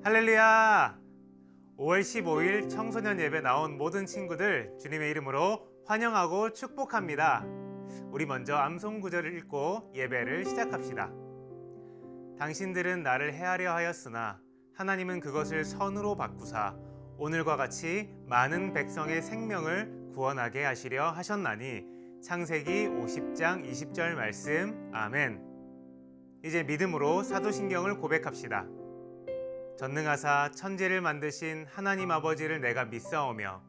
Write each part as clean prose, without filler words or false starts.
할렐루야! 5월 15일 청소년 예배 나온 모든 친구들 주님의 이름으로 환영하고 축복합니다. 우리 먼저 암송 구절을 읽고 예배를 시작합시다. 당신들은 나를 해하려 하였으나 하나님은 그것을 선으로 바꾸사 오늘과 같이 많은 백성의 생명을 구원하게 하시려 하셨나니 창세기 50장 20절 말씀. 아멘. 이제 믿음으로 사도신경을 고백합시다. 전능하사 천지를 만드신 하나님 아버지를 내가 믿사오며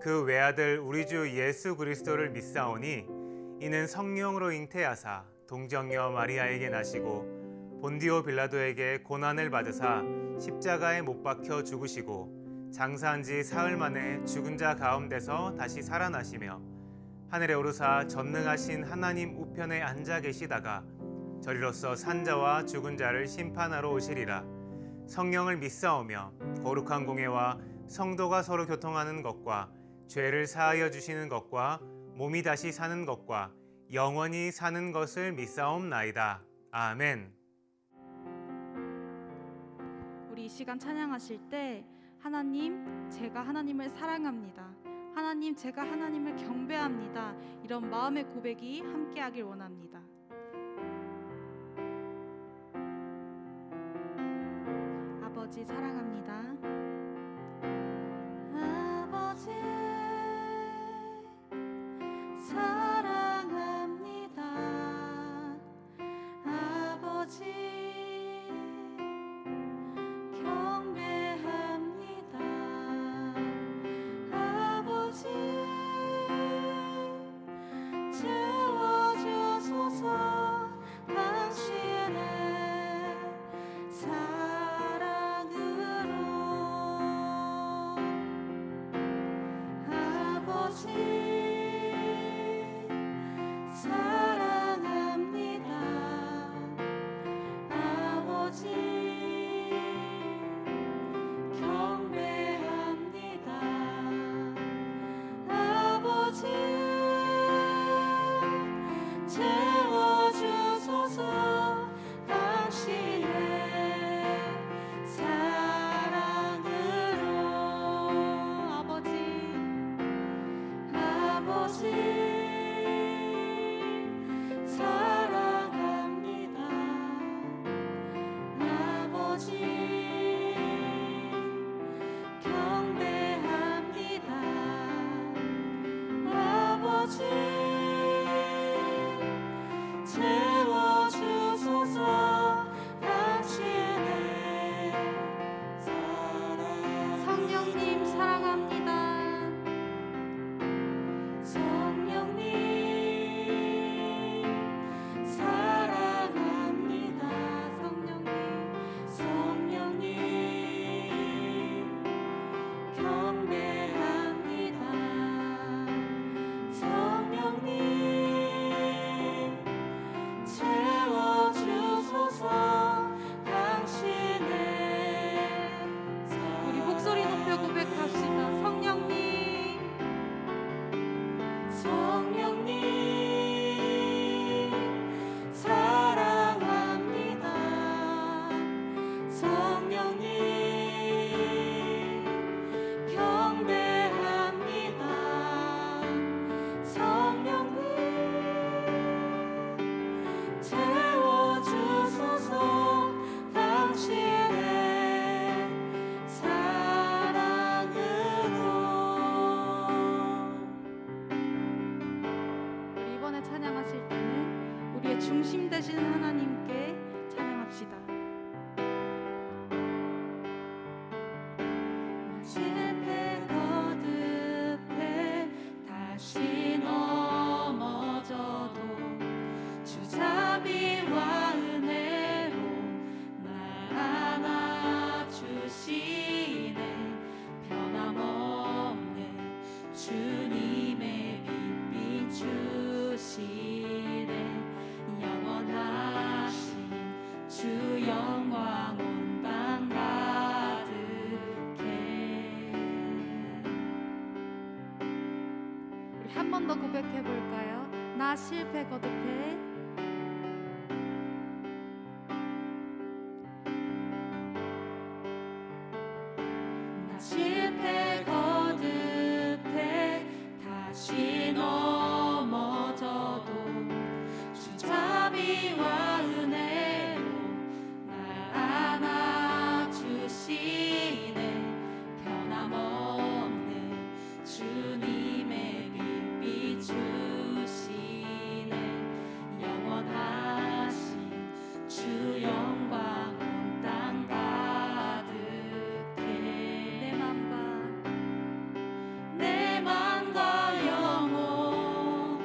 그 외아들 우리 주 예수 그리스도를 믿사오니 이는 성령으로 잉태하사 동정녀 마리아에게 나시고 본디오 빌라도에게 고난을 받으사 십자가에 못 박혀 죽으시고 장사한 지 사흘 만에 죽은 자 가운데서 다시 살아나시며 하늘에 오르사 전능하신 하나님 우편에 앉아 계시다가 저리로서 산자와 죽은 자를 심판하러 오시리라. 성령을 믿사오며 거룩한 공예와 성도가 서로 교통하는 것과 죄를 사하여 주시는 것과 몸이 다시 사는 것과 영원히 사는 것을 믿사옵나이다. 아멘. 우리 이 시간 찬양하실 때 하나님, 제가 하나님을 사랑합니다. 하나님, 제가 하나님을 경배합니다. 이런 마음의 고백이 함께하길 원합니다. 아버지 사랑합니다. 아버지 사랑합니다. 아버지 경배합니다. 아버지 채워주소서. 당신의 성령님 사랑합니다. 중심 되시는 하나님께 찬양합시다. 실패 거듭해 다시 넘어져도 주자비와 은혜로 날 안아주시네. 변함없네 주님의 빛 비추시네. 영원하신 주 영광 온 땅 가득해. 우리 한 번 더 고백해 볼까요? 나 실패 거듭해 자비와 은혜로 날 안아주시네. 변함없는 주님의 빛 비추시네. 영원하신 주 영광 온 땅 가득해. 내 맘과 영혼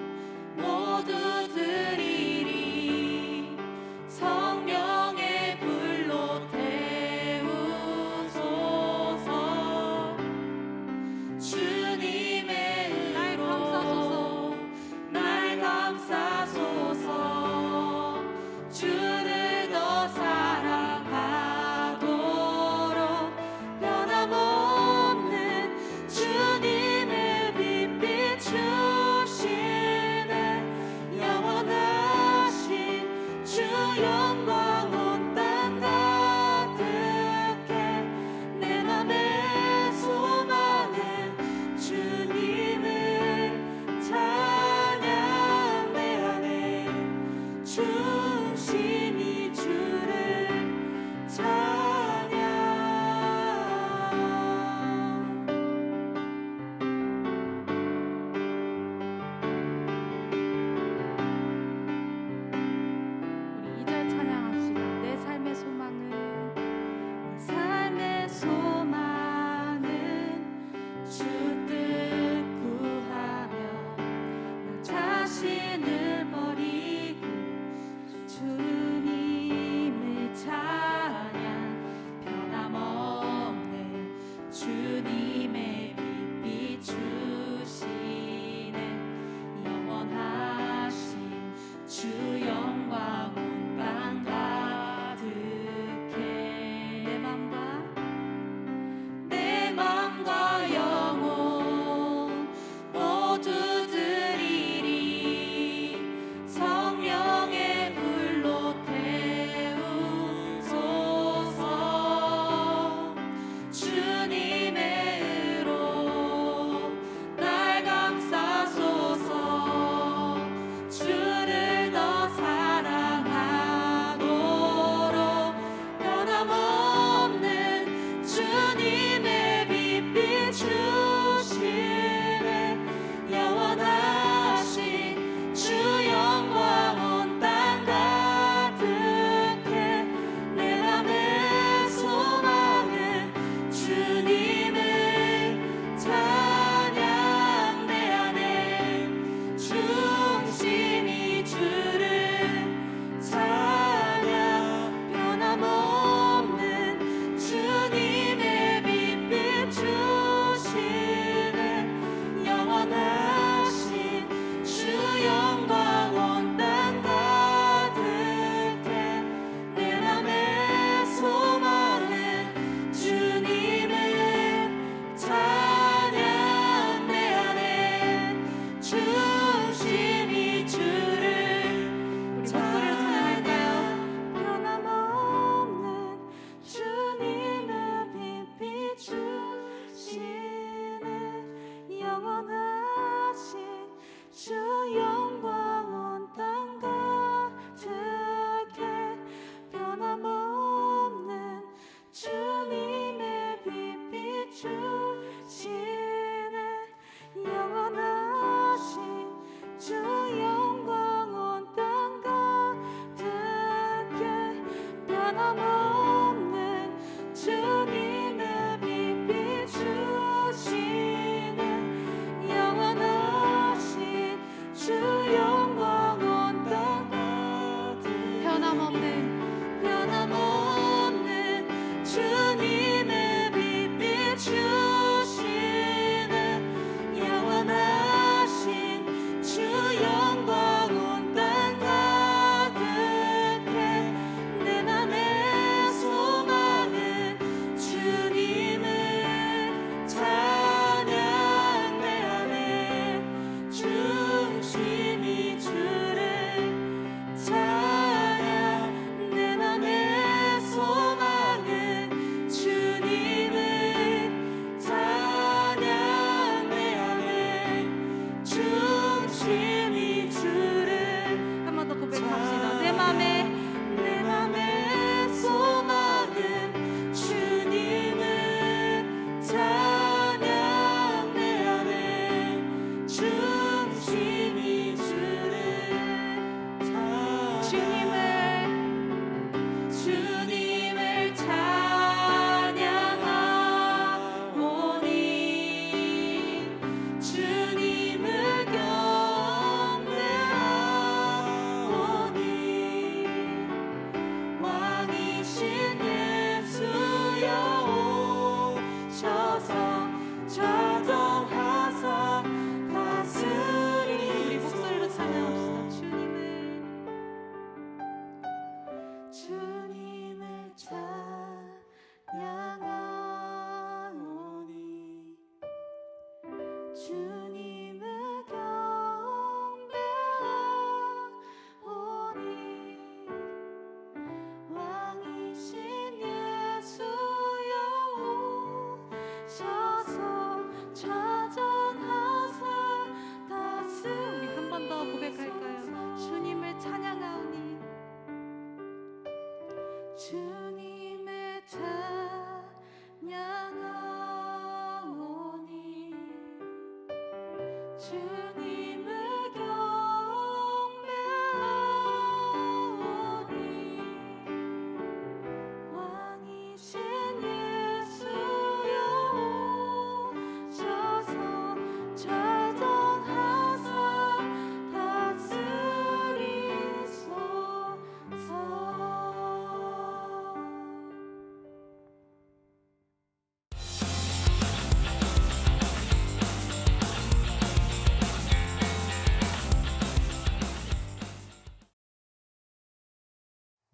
모두 드리리. 성령의 불로 태우소서. 주님의 은혜로 날 감싸소서. 주를 더 사랑하도록 변함없는 주님의 빛 비추시네. 영원하신 주 영광 온 땅 가득해. 내 맘의 소망은 주님을 찬양. 내 안에 중심이 주를 찬양. 우리 2절 찬양합시다. 내 삶의 소망은 주 뜻 구하며 나 자신을 버리고 주님을 찬양. 변함없는 주님의 빛 비추시네. 영원하신 주 영광 온 땅 가득해. 내 맘과 영혼 모두 드리리. 성령의 불로 태우소서. 주님의 의로 날 감싸소서. 주를 더 사랑하도록 변함없는 주님의 빛 비추시네. 영원하신 주 영광 온 땅 가득해. 내 맘의 소망은 주님을 찬양. 내 안에 중심이 주를 찬양. 변함없는 주님의 빛 비추시네. 영원하신 주 영광 온 땅 가득해. 내 맘의 소망은 주님을 찬양. 내 안에 중심이 주를 우리 목소리로 찬양할까요? 변함없는 주님의 빛 비추시네. 영원하신 주 영광 온 땅 가득해. 변함없는 주님의 빛 비추시네. 영원하신 주 영광 온 땅 가득해. 변함없는 주님의 빛 비추시네. 영원하신 주 영광 온 땅 가득해. 변함없는 주님의 빛 비추시네. 영원하신 주 영광 온 땅 가득해. 내 맘의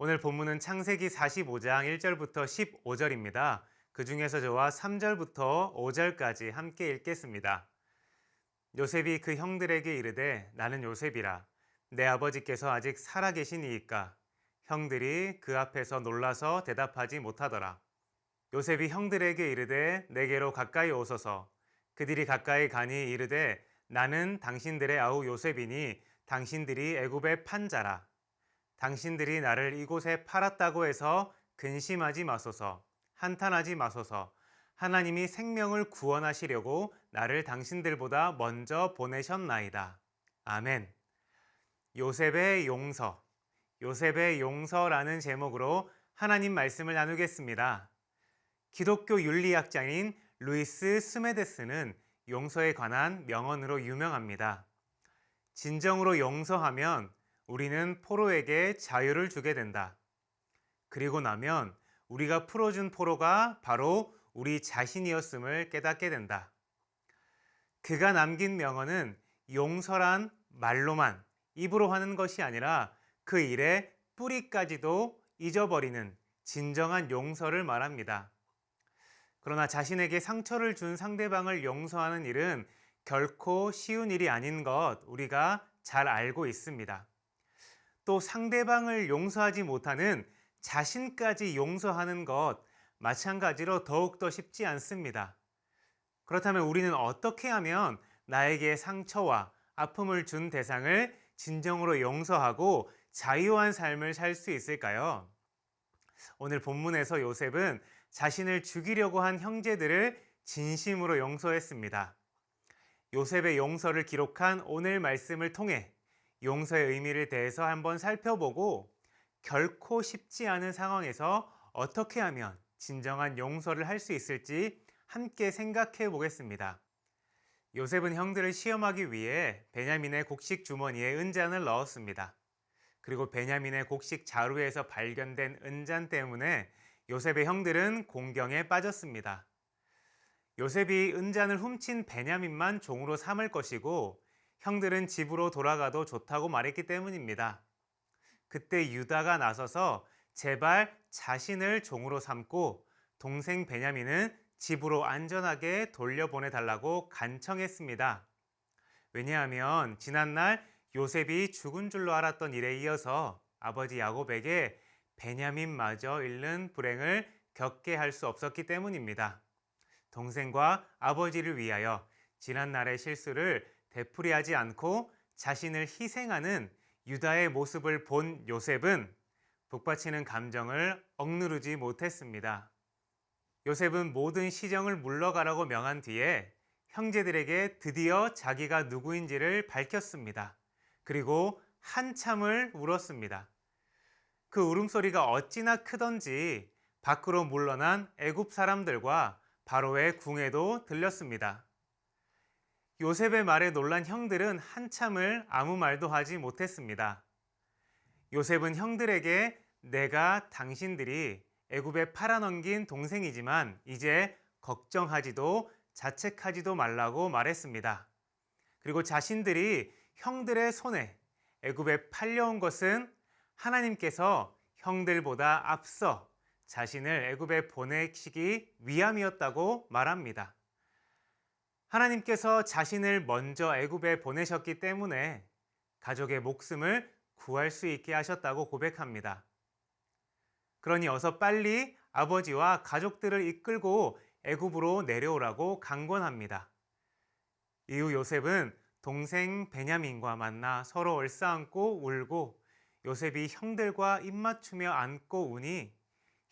오늘 본문은 창세기 45장 1절부터 15절입니다. 그 중에서 저와 3절부터 5절까지 함께 읽겠습니다. 요셉이 그 형들에게 이르되 나는 요셉이라. 내 아버지께서 아직 살아계시니이까. 형들이 그 앞에서 놀라서 대답하지 못하더라. 요셉이 형들에게 이르되 내게로 가까이 오소서. 그들이 가까이 가니 이르되 나는 당신들의 아우 요셉이니 당신들이 애굽에 판 자라. 당신들이 나를 이곳에 팔았다고 해서 근심하지 마소서. 한탄하지 마소서. 하나님이 생명을 구원하시려고 나를 당신들보다 먼저 보내셨나이다. 아멘. 요셉의 용서. 요셉의 용서라는 제목으로 하나님 말씀을 나누겠습니다. 기독교 윤리학자인 루이스 스메데스는 용서에 관한 명언으로 유명합니다. 진정으로 용서하면 우리는 포로에게 자유를 주게 된다. 그리고 나면 우리가 풀어준 포로가 바로 우리 자신이었음을 깨닫게 된다. 그가 남긴 명언은 용서란 말로만 입으로 하는 것이 아니라 그 일의 뿌리까지도 잊어버리는 진정한 용서를 말합니다. 그러나 자신에게 상처를 준 상대방을 용서하는 일은 결코 쉬운 일이 아닌 것 우리가 잘 알고 있습니다. 또 상대방을 용서하지 못하는 자신까지 용서하는 것 마찬가지로 더욱더 쉽지 않습니다. 그렇다면 우리는 어떻게 하면 나에게 상처와 아픔을 준 대상을 진정으로 용서하고 자유한 삶을 살 수 있을까요? 오늘 본문에서 요셉은 자신을 죽이려고 한 형제들을 진심으로 용서했습니다. 요셉의 용서를 기록한 오늘 말씀을 통해 용서의 의미를 대해서 한번 살펴보고 결코 쉽지 않은 상황에서 어떻게 하면 진정한 용서를 할 수 있을지 함께 생각해 보겠습니다. 요셉은 형들을 시험하기 위해 베냐민의 곡식 주머니에 은잔을 넣었습니다. 그리고 베냐민의 곡식 자루에서 발견된 은잔 때문에 요셉의 형들은 공경에 빠졌습니다. 요셉이 은잔을 훔친 베냐민만 종으로 삼을 것이고 형들은 집으로 돌아가도 좋다고 말했기 때문입니다. 그때 유다가 나서서 제발 자신을 종으로 삼고 동생 베냐민은 집으로 안전하게 돌려보내달라고 간청했습니다. 왜냐하면 지난날 요셉이 죽은 줄로 알았던 일에 이어서 아버지 야곱에게 베냐민마저 잃는 불행을 겪게 할 수 없었기 때문입니다. 동생과 아버지를 위하여 지난날의 실수를 되풀이하지 않고 자신을 희생하는 유다의 모습을 본 요셉은 북받치는 감정을 억누르지 못했습니다. 요셉은 모든 시정을 물러가라고 명한 뒤에 형제들에게 드디어 자기가 누구인지를 밝혔습니다. 그리고 한참을 울었습니다. 그 울음소리가 어찌나 크던지 밖으로 물러난 애굽 사람들과 바로의 궁에도 들렸습니다. 요셉의 말에 놀란 형들은 한참을 아무 말도 하지 못했습니다. 요셉은 형들에게 내가 당신들이 애굽에 팔아넘긴 동생이지만 이제 걱정하지도 자책하지도 말라고 말했습니다. 그리고 자신들이 형들의 손에 애굽에 팔려온 것은 하나님께서 형들보다 앞서 자신을 애굽에 보내시기 위함이었다고 말합니다. 하나님께서 자신을 먼저 애굽에 보내셨기 때문에 가족의 목숨을 구할 수 있게 하셨다고 고백합니다. 그러니 어서 빨리 아버지와 가족들을 이끌고 애굽으로 내려오라고 강권합니다. 이후 요셉은 동생 베냐민과 만나 서로 얼싸안고 울고 요셉이 형들과 입맞추며 안고 우니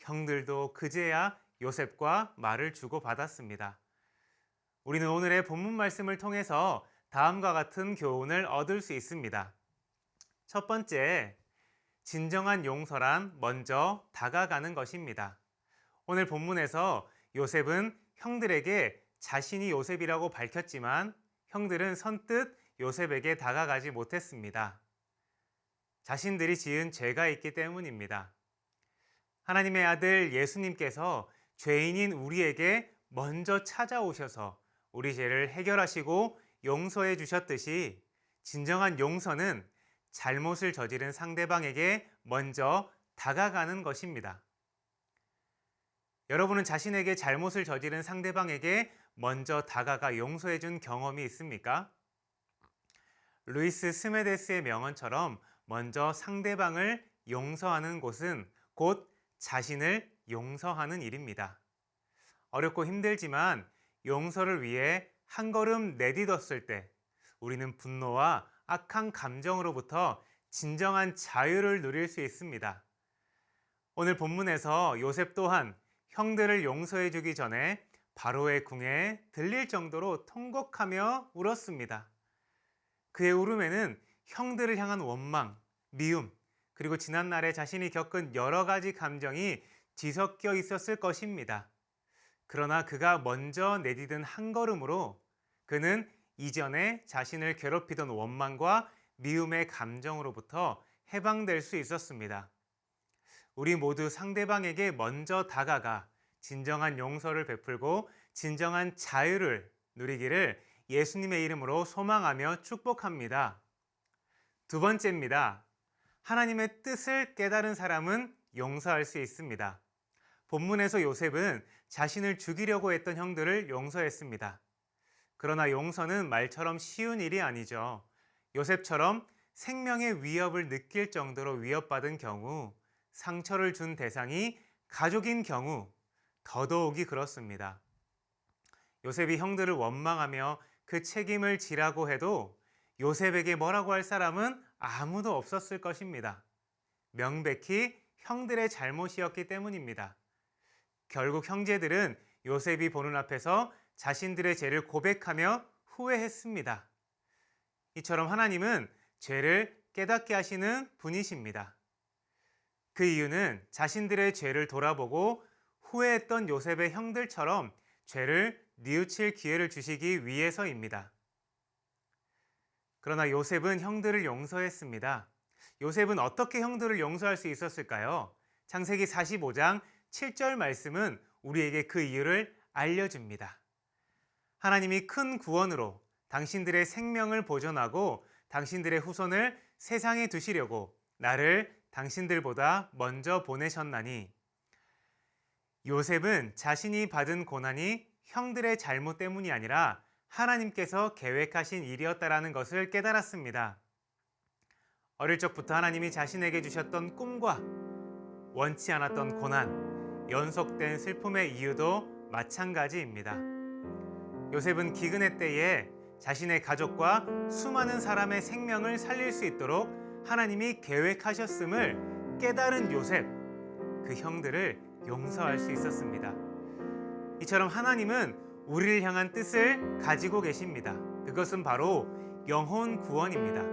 형들도 그제야 요셉과 말을 주고받았습니다. 우리는 오늘의 본문 말씀을 통해서 다음과 같은 교훈을 얻을 수 있습니다. 첫 번째, 진정한 용서란 먼저 다가가는 것입니다. 오늘 본문에서 요셉은 형들에게 자신이 요셉이라고 밝혔지만 형들은 선뜻 요셉에게 다가가지 못했습니다. 자신들이 지은 죄가 있기 때문입니다. 하나님의 아들 예수님께서 죄인인 우리에게 먼저 찾아오셔서 우리 죄를 해결하시고 용서해 주셨듯이 진정한 용서는 잘못을 저지른 상대방에게 먼저 다가가는 것입니다. 여러분은 자신에게 잘못을 저지른 상대방에게 먼저 다가가 용서해 준 경험이 있습니까? 루이스 스메데스의 명언처럼 먼저 상대방을 용서하는 곳은 곧 자신을 용서하는 일입니다. 어렵고 힘들지만 용서를 위해 한 걸음 내딛었을 때 우리는 분노와 악한 감정으로부터 진정한 자유를 누릴 수 있습니다. 오늘 본문에서 요셉 또한 형들을 용서해 주기 전에 바로의 궁에 들릴 정도로 통곡하며 울었습니다. 그의 울음에는 형들을 향한 원망, 미움, 그리고 지난날에 자신이 겪은 여러 가지 감정이 뒤섞여 있었을 것입니다. 그러나 그가 먼저 내디딘 한 걸음으로 그는 이전에 자신을 괴롭히던 원망과 미움의 감정으로부터 해방될 수 있었습니다. 우리 모두 상대방에게 먼저 다가가 진정한 용서를 베풀고 진정한 자유를 누리기를 예수님의 이름으로 소망하며 축복합니다. 두 번째입니다. 하나님의 뜻을 깨달은 사람은 용서할 수 있습니다. 본문에서 요셉은 자신을 죽이려고 했던 형들을 용서했습니다. 그러나 용서는 말처럼 쉬운 일이 아니죠. 요셉처럼 생명의 위협을 느낄 정도로 위협받은 경우, 상처를 준 대상이 가족인 경우 더더욱이 그렇습니다. 요셉이 형들을 원망하며 그 책임을 지라고 해도 요셉에게 뭐라고 할 사람은 아무도 없었을 것입니다. 명백히 형들의 잘못이었기 때문입니다. 결국 형제들은 요셉이 보는 앞에서 자신들의 죄를 고백하며 후회했습니다. 이처럼 하나님은 죄를 깨닫게 하시는 분이십니다. 그 이유는 자신들의 죄를 돌아보고 후회했던 요셉의 형들처럼 죄를 뉘우칠 기회를 주시기 위해서입니다. 그러나 요셉은 형들을 용서했습니다. 요셉은 어떻게 형들을 용서할 수 있었을까요? 창세기 45장 7절 말씀은 우리에게 그 이유를 알려줍니다. 하나님이 큰 구원으로 당신들의 생명을 보존하고 당신들의 후손을 세상에 두시려고 나를 당신들보다 먼저 보내셨나니. 요셉은 자신이 받은 고난이 형들의 잘못 때문이 아니라 하나님께서 계획하신 일이었다라는 것을 깨달았습니다. 어릴 적부터 하나님이 자신에게 주셨던 꿈과 원치 않았던 고난, 연속된 슬픔의 이유도 마찬가지입니다. 요셉은 기근의 때에 자신의 가족과 수많은 사람의 생명을 살릴 수 있도록 하나님이 계획하셨음을 깨달은 요셉, 그 형들을 용서할 수 있었습니다. 이처럼 하나님은 우리를 향한 뜻을 가지고 계십니다. 그것은 바로 영혼 구원입니다.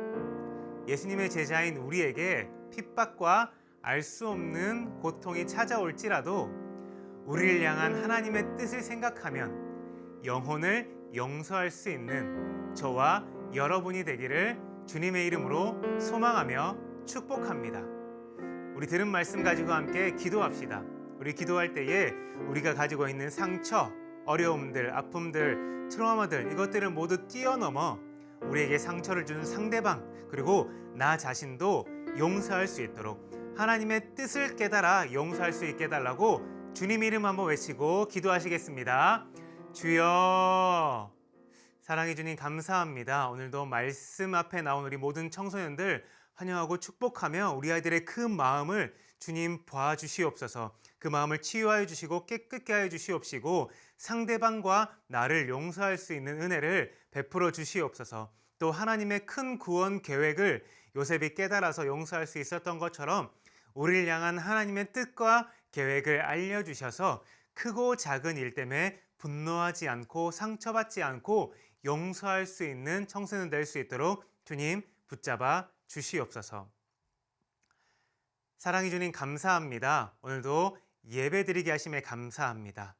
예수님의 제자인 우리에게 핍박과 알 수 없는 고통이 찾아올지라도 우리를 향한 하나님의 뜻을 생각하면 영혼을 용서할 수 있는 저와 여러분이 되기를 주님의 이름으로 소망하며 축복합니다. 우리 들은 말씀 가지고 함께 기도합시다. 우리 기도할 때에 우리가 가지고 있는 상처, 어려움들, 아픔들, 트라우마들 이것들을 모두 뛰어넘어 우리에게 상처를 준 상대방 그리고 나 자신도 용서할 수 있도록 하나님의 뜻을 깨달아 용서할 수 있게 해달라고 주님 이름 한번 외치고 기도하시겠습니다. 주여, 사랑해 주님 감사합니다. 오늘도 말씀 앞에 나온 우리 모든 청소년들 환영하고 축복하며 우리 아이들의 그 마음을 주님 봐주시옵소서. 그 마음을 치유하여 주시고 깨끗게 하여 주시옵시고 상대방과 나를 용서할 수 있는 은혜를 베풀어 주시옵소서. 또 하나님의 큰 구원 계획을 요셉이 깨달아서 용서할 수 있었던 것처럼 우리를 향한 하나님의 뜻과 계획을 알려주셔서 크고 작은 일 때문에 분노하지 않고 상처받지 않고 용서할 수 있는 청소년 될 수 있도록 주님 붙잡아 주시옵소서. 사랑해 주님 감사합니다. 오늘도 예배드리게 하심에 감사합니다.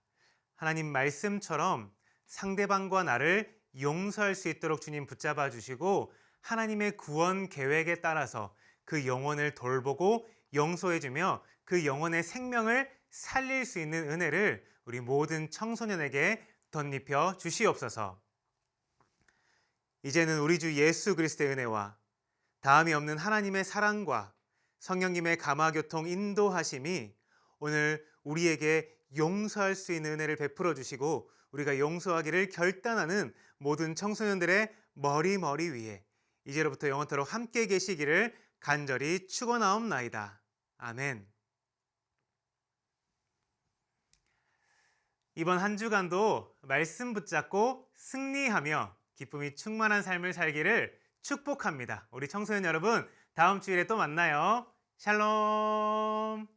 하나님 말씀처럼 상대방과 나를 용서할 수 있도록 주님 붙잡아 주시고 하나님의 구원 계획에 따라서 그 영혼을 돌보고 용서해 주며 그 영혼의 생명을 살릴 수 있는 은혜를 우리 모든 청소년에게 덧입혀 주시옵소서. 이제는 우리 주 예수 그리스도의 은혜와 다함이 없는 하나님의 사랑과 성령님의 감화교통 인도하심이 오늘 우리에게 용서할 수 있는 은혜를 베풀어 주시고 우리가 용서하기를 결단하는 모든 청소년들의 머리 위에 이제로부터 영원토록 함께 계시기를 간절히 축원하옵나이다. 아멘. 이번 한 주간도 말씀 붙잡고 승리하며 기쁨이 충만한 삶을 살기를 축복합니다. 우리 청소년 여러분, 다음 주일에 또 만나요. 샬롬.